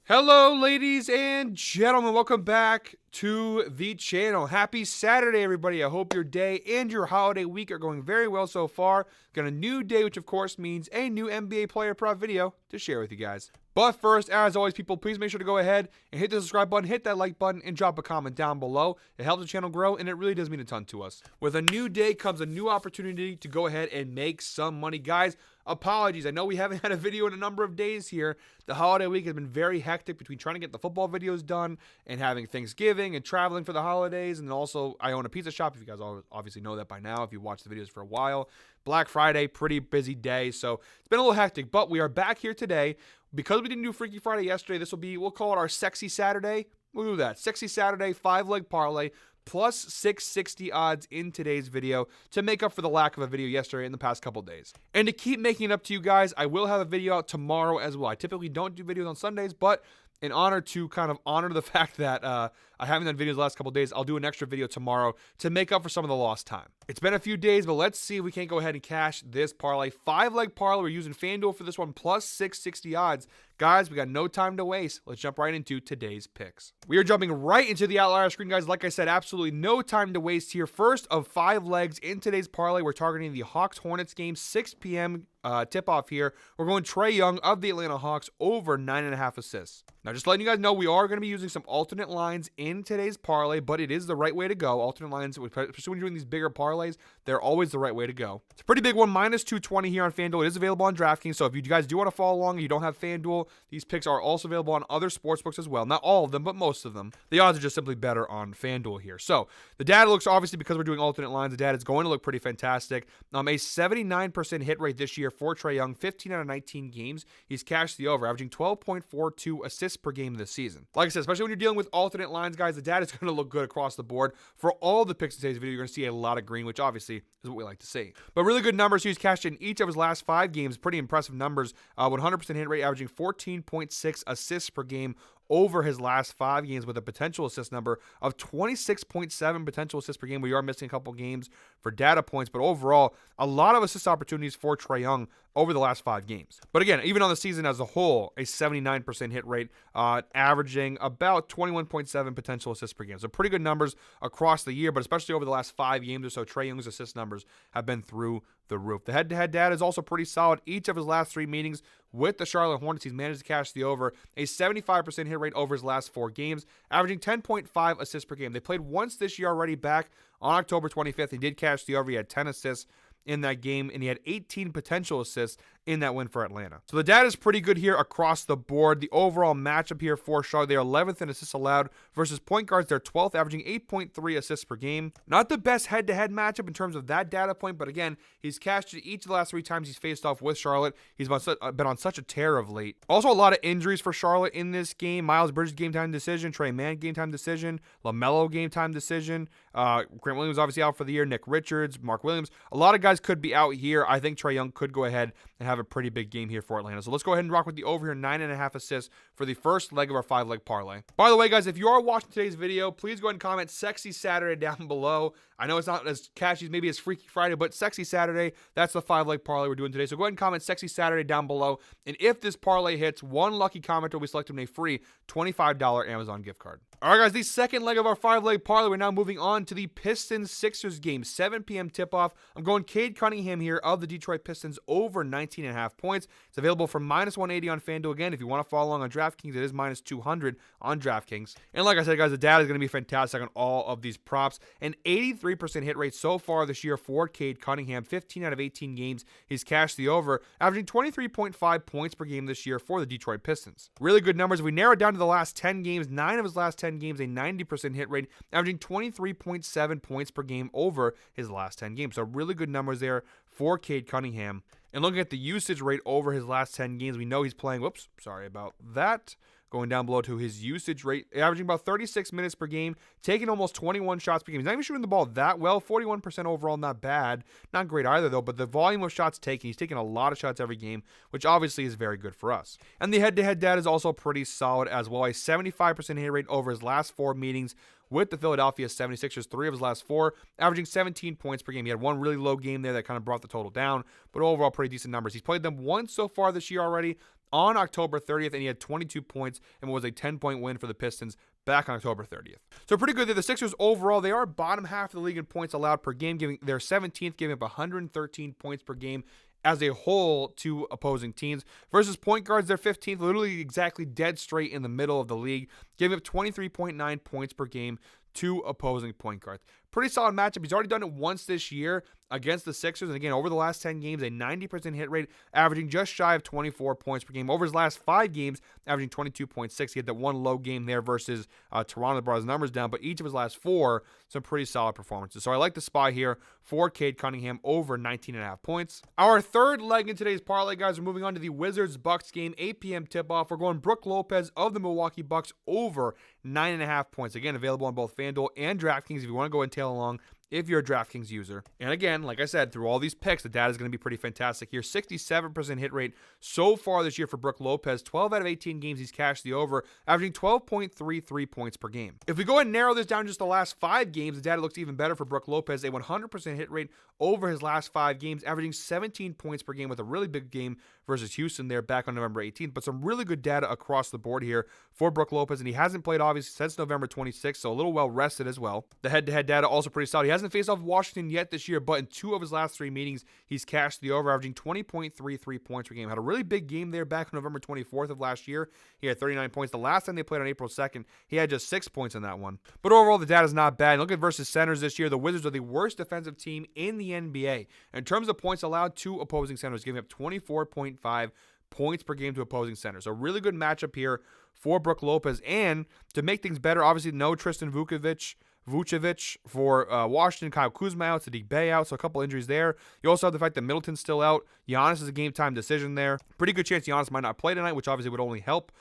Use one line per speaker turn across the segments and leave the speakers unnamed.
Hello, ladies and gentlemen. Welcome back to the channel. Happy Saturday, everybody. I hope your day and your holiday week are going very well so far. Got a new day, which of course means a new NBA player prop video to share with you guys. But first, as always, people, please make sure to go ahead and hit the subscribe button, hit that like button, and drop a comment down below. It helps the channel grow, and it really does mean a ton to us. With a new day comes a new opportunity to go ahead and make some money. Guys, apologies. I know we haven't had a video in a number of days here. The holiday week has been very hectic between trying to get the football videos done and having Thanksgiving and traveling for the holidays. And also, I own a pizza shop, if you guys obviously know that by now, if you watched the videos for a while. Black Friday, pretty busy day, so it's been a little hectic. But we are back here today. Because we didn't do Freaky Friday yesterday, this will be, we'll call it our Sexy Saturday. We'll do that. Sexy Saturday, 5-leg parlay, plus 660 odds in today's video to make up for the lack of a video yesterday in the past couple days. And to keep making it up to you guys, I will have a video out tomorrow as well. I typically don't do videos on Sundays, but in honor to kind of honor the fact that I haven't done videos the last couple days, I'll do an extra video tomorrow to make up for some of the lost time. It's been a few days, but let's see if we can't go ahead and cash this parlay. 5-leg parlay. We're using FanDuel for this one, plus 660 odds. Guys, we got no time to waste. Let's jump right into today's picks. We are jumping right into the outlier screen, guys. Like I said, absolutely no time to waste here. First of 5 legs in today's parlay, we're targeting the Hawks-Hornets game, 6 p.m. Tip-off here. We're going Trae Young of the Atlanta Hawks over 9.5 assists. Now, just letting you guys know, we are going to be using some alternate lines in today's parlay, but it is the right way to go. Alternate lines, especially when you're doing these bigger parlays, they're always the right way to go. It's a pretty big one, minus 220 here on FanDuel. It is available on DraftKings, so if you guys do want to follow along and you don't have FanDuel, these picks are also available on other sportsbooks as well. Not all of them, but most of them. The odds are just simply better on FanDuel here. So the data looks, obviously, because we're doing alternate lines, the data is going to look pretty fantastic. A 79% hit rate this year for Trae Young, 15 out of 19 games. He's cashed the over, averaging 12.42 assists per game this season. Like I said, especially when you're dealing with alternate lines, guys, the data is going to look good across the board. For all the picks in today's video, you're going to see a lot of green, which obviously is what we like to see. But really good numbers. He's cashed in each of his last 5 games. Pretty impressive numbers. 100% hit rate, averaging 14.6 assists per game over his last 5 games, with a potential assist number of 26.7 potential assists per game. We are missing a couple games for data points, but overall, a lot of assist opportunities for Trae Young over the last 5 games. But again, even on the season as a whole, a 79% hit rate, averaging about 21.7 potential assists per game. So pretty good numbers across the year, but especially over the last 5 games or so, Trae Young's assist numbers have been through the roof. The head-to-head data is also pretty solid. Each of his last 3 meetings with the Charlotte Hornets, he's managed to cash the over, a 75% hit rate over his last 4 games, averaging 10.5 assists per game. They played once this year already back on October 25th. He did cash the over. He had 10 assists in that game, and he had 18 potential assists in that win for Atlanta. So the data is pretty good here across the board. The overall matchup here for Charlotte, they're 11th in assists allowed versus point guards. They're 12th, averaging 8.3 assists per game. Not the best head-to-head matchup in terms of that data point, but again, he's cashed it each of the last 3 times he's faced off with Charlotte. He's been on such a tear of late. Also, a lot of injuries for Charlotte in this game. Miles Bridges game time decision, Trey Mann game time decision, LaMelo game time decision. Grant Williams obviously out for the year. Nick Richards, Mark Williams. A lot of guys could be out here. I think Trae Young could go ahead and have a pretty big game here for Atlanta. So let's go ahead and rock with the over here, 9.5 assists for the first leg of our 5-leg parlay. By the way, guys, if you are watching today's video, please go ahead and comment Sexy Saturday down below. I know it's not as catchy maybe as Freaky Friday, but Sexy Saturday, that's the 5-leg parlay we're doing today. So go ahead and comment Sexy Saturday down below. And if this parlay hits, one lucky commenter will be selected in a free $25 Amazon gift card. All right, guys, the second leg of our 5-leg parlay, we're now moving on to the Pistons-Sixers game, 7 p.m. tip-off. I'm going Cade Cunningham here of the Detroit Pistons over 19.5 points. It's available for minus 180 on FanDuel. Again, if you want to follow along on DraftKings, it is minus 200 on DraftKings. And like I said, guys, the data is going to be fantastic on all of these props. An 83% hit rate so far this year for Cade Cunningham. 15 out of 18 games, he's cashed the over, averaging 23.5 points per game this year for the Detroit Pistons. Really good numbers. If we narrow it down to the last 10 games, 9 of his last 10 games, a 90% hit rate, averaging 23.7 points per game over his last 10 games. So really good numbers there for Cade Cunningham. And looking at the usage rate over his last 10 games, we know he's playing, whoops, sorry about that. Going down below to his usage rate, averaging about 36 minutes per game, taking almost 21 shots per game. He's not even shooting the ball that well, 41% overall, not bad. Not great either, though, but the volume of shots taken, he's taking a lot of shots every game, which obviously is very good for us. And the head-to-head data is also pretty solid as well. A 75% hit rate over his last 4 meetings with the Philadelphia 76ers, 3 of his last 4, averaging 17 points per game. He had one really low game there that kind of brought the total down, but overall pretty decent numbers. He's played them once so far this year already. on October 30th, and he had 22 points and was a 10-point win for the Pistons back on October 30th. So pretty good there. The Sixers overall, they are bottom half of the league in points allowed per game, they're 17th, giving up 113 points per game as a whole to opposing teams. Versus point guards, they're 15th, literally exactly dead straight in the middle of the league, giving up 23.9 points per game to opposing point guards. Pretty solid matchup. He's already done it once this year against the Sixers. And again, over the last 10 games, a 90% hit rate, averaging just shy of 24 points per game. Over his last 5 games, averaging 22.6. He had that one low game there versus Toronto that brought his numbers down. But each of his last 4, some pretty solid performances. So I like the spot here for Cade Cunningham over 19.5 points. Our third leg in today's parlay, guys, we're moving on to the Wizards-Bucks game, 8 p.m. tip-off. We're going Brook Lopez of the Milwaukee Bucks over 9.5 points. Again, available on both FanDuel and DraftKings if you want to go and tail along if you're a DraftKings user. And again, like I said, through all these picks, the data is going to be pretty fantastic here. 67% hit rate so far this year for Brook Lopez. 12 out of 18 games he's cashed the over, averaging 12.33 points per game. If we go and narrow this down to just the last 5 games, the data looks even better for Brook Lopez. A 100% hit rate over his last 5 games, averaging 17 points per game with a really big game versus Houston there back on November 18th. But some really good data across the board here for Brook Lopez, and he hasn't played obviously since November 26th, so a little well rested as well. The head-to-head data also pretty solid. He hasn't faced off Washington yet this year, but in 2 of his last 3 meetings, he's cashed the over, averaging 20.33 points per game. Had a really big game there back on November 24th of last year. He had 39 points. The last time they played on April 2nd, he had just 6 points in that one. But overall, the data is not bad. And look at versus centers this year. The Wizards are the worst defensive team in the NBA. In terms of points allowed to opposing centers, giving up 24.5 points per game to opposing centers. So really good matchup here for Brook Lopez. And to make things better, obviously no Tristan Vucevic for Washington, Kyle Kuzma out, Sadiq Bey out, so a couple injuries there. You also have the fact that Middleton's still out. Giannis is a game-time decision there. Pretty good chance Giannis might not play tonight, which obviously would only help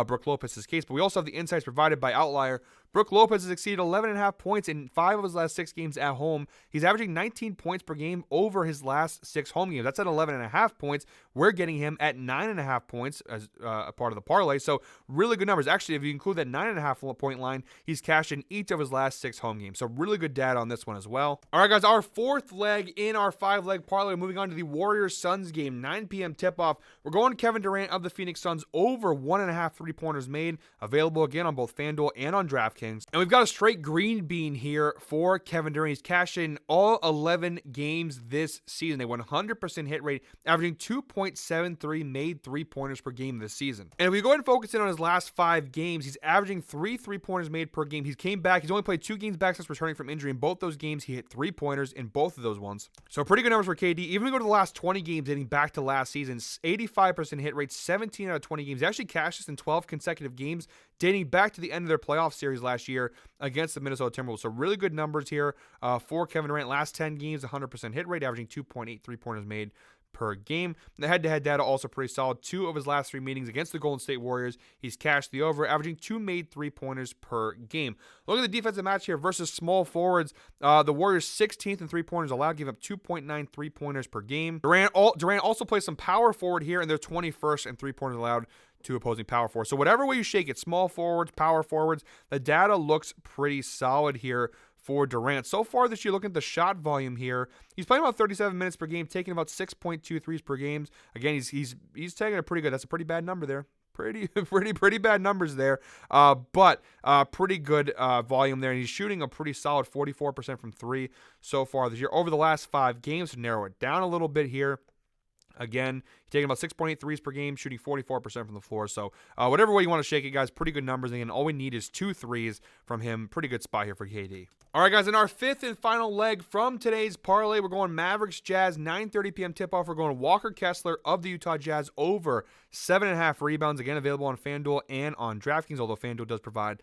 Brook Lopez's case. But we also have the insights provided by Outlier. Brook Lopez has exceeded 11.5 points in 5 of his last 6 games at home. He's averaging 19 points per game over his last 6 home games. That's at 11.5 points. We're getting him at 9.5 points as a part of the parlay. So really good numbers. Actually, if you include that 9.5 point line, he's cashed in each of his last 6 home games. So really good data on this one as well. All right, guys, our 4th leg in our 5-leg parlay. Moving on to the Warriors-Suns game, 9 p.m. tip-off. We're going Kevin Durant of the Phoenix Suns over 1.5 3-pointers made. Available again on both FanDuel and on DraftKings. And we've got a straight green bean here for Kevin Durant. He's cashed in all 11 games this season. A 100% hit rate, averaging 2.73 made 3-pointers per game this season. And if we go ahead and focus in on his last 5 games, he's averaging 3 3-pointers made per game. He came back. He's only played 2 games back since returning from injury. In both those games, he hit 3-pointers in both of those ones. So pretty good numbers for KD. Even if we go to the last 20 games dating back to last season, 85% hit rate, 17 out of 20 games. He actually cashed this in 12 consecutive games dating back to the end of their playoff series last year against the Minnesota Timberwolves. So really good numbers here for Kevin Durant. Last 10 games, 100% hit rate, averaging 2.8 3-pointers made per game. The head-to-head data also pretty solid. 2 of his last 3 meetings against the Golden State Warriors, he's cashed the over, averaging 2 made 3-pointers per game. Look at the defensive match here versus small forwards. The Warriors 16th in 3-pointers allowed, giving up 2.9 3-pointers per game. Durant also plays some power forward here, and they're 21st in 3-pointers allowed to opposing power forwards. So whatever way you shake it, small forwards, power forwards, the data looks pretty solid here for Durant. So far this year, looking at the shot volume here, he's playing about 37 minutes per game, taking about 6.2 threes per game. Again, he's taking a pretty good. That's a pretty bad number there. Pretty bad numbers there, but pretty good volume there, and he's shooting a pretty solid 44% from 3 so far this year. Over the last 5 games, to narrow it down a little bit here, again, he's taking about 6.8 threes per game, shooting 44% from the floor. So whatever way you want to shake it, guys, pretty good numbers. And all we need is 2 threes from him. Pretty good spot here for KD. All right, guys, in our 5th and final leg from today's parlay, we're going Mavericks Jazz, 9:30 p.m. tip-off. We're going Walker Kessler of the Utah Jazz over 7.5 rebounds. Again, available on FanDuel and on DraftKings, although FanDuel does provide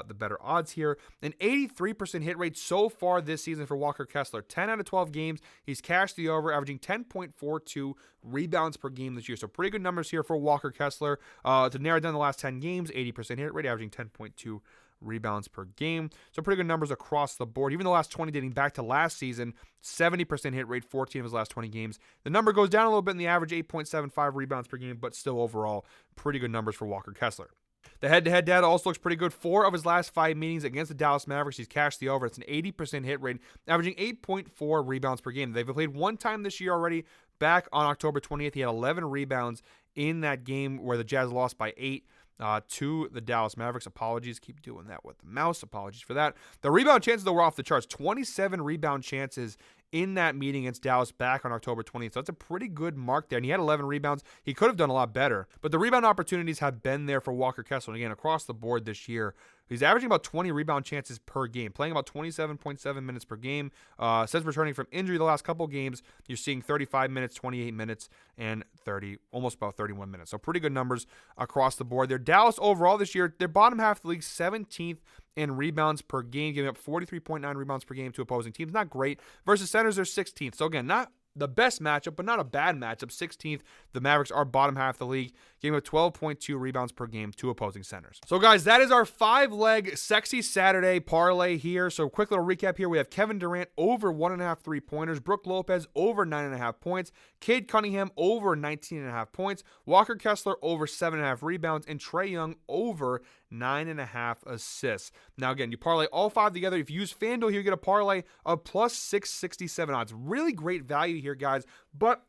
the better odds here. An 83% hit rate so far this season for Walker Kessler. 10 out of 12 games, he's cashed the over, averaging 10.42 rebounds per game this year. So pretty good numbers here for Walker Kessler. To narrow down the last 10 games, 80% hit rate, averaging 10.2 rebounds per game. So pretty good numbers across the board. Even the last 20 dating back to last season, 70% hit rate, 14 of his last 20 games. The number goes down a little bit in the average, 8.75 rebounds per game, but still overall pretty good numbers for Walker Kessler. The head-to-head data also looks pretty good. 4 of his last 5 meetings against the Dallas Mavericks, he's cashed the over. It's an 80% hit rate, averaging 8.4 rebounds per game. They've played 1 time this year already. Back on October 20th, he had 11 rebounds in that game where the Jazz lost by 8 to the Dallas Mavericks. Apologies. Keep doing that with the mouse. Apologies for that. The rebound chances, though, were off the charts. 27 rebound chances in that meeting against Dallas back on October 20th. So that's a pretty good mark there. And he had 11 rebounds. He could have done a lot better. But the rebound opportunities have been there for Walker Kessler. And again, across the board this year, he's averaging about 20 rebound chances per game, playing about 27.7 minutes per game. Since returning from injury the last couple games, you're seeing 35 minutes, 28 minutes, and almost about 31 minutes. So pretty good numbers across the board there. Dallas overall this year, their bottom half of the league, 17th in rebounds per game, giving up 43.9 rebounds per game to opposing teams. Not great. Versus centers, they're 16th. So again, not the best matchup, but not a bad matchup. 16th, the Mavericks are bottom half of the league, giving up 12.2 rebounds per game to opposing centers. So guys, that is our 5-leg sexy Saturday parlay here. So quick little recap here. We have Kevin Durant over 1.5 3-pointers, Brook Lopez over 9.5 points, Cade Cunningham over 19.5 points, Walker Kessler over 7.5 rebounds, and Trae Young over 9.5 assists. Now again, you parlay all 5 together. If you use FanDuel here, you get a parlay of plus 667 odds. Really great value here, guys. But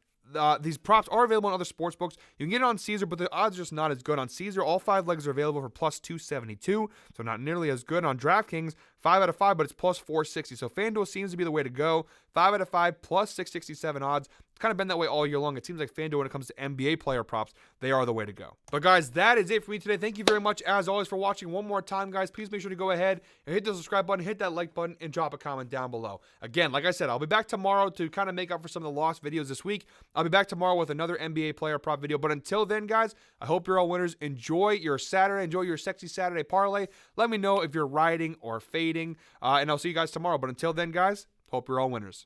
these props are available on other sports books. You can get it on Caesar, but the odds are just not as good. On Caesar, all 5 legs are available for plus 272, so not nearly as good. On DraftKings, 5 out of 5, but it's plus 460. So FanDuel seems to be the way to go. 5 out of 5 plus 667 odds. It's kind of been that way all year long. It seems like FanDuel, when it comes to NBA player props, they are the way to go. But guys, that is it for me today. Thank you very much, as always, for watching. One more time, guys, please make sure to go ahead and hit the subscribe button, hit that like button, and drop a comment down below. Again, like I said, I'll be back tomorrow to kind of make up for some of the lost videos this week. I'll be back tomorrow with another NBA player prop video. But until then, guys, I hope you're all winners. Enjoy your Saturday. Enjoy your sexy Saturday parlay. Let me know if you're riding or fading, and I'll see you guys tomorrow. But until then, guys, hope you're all winners.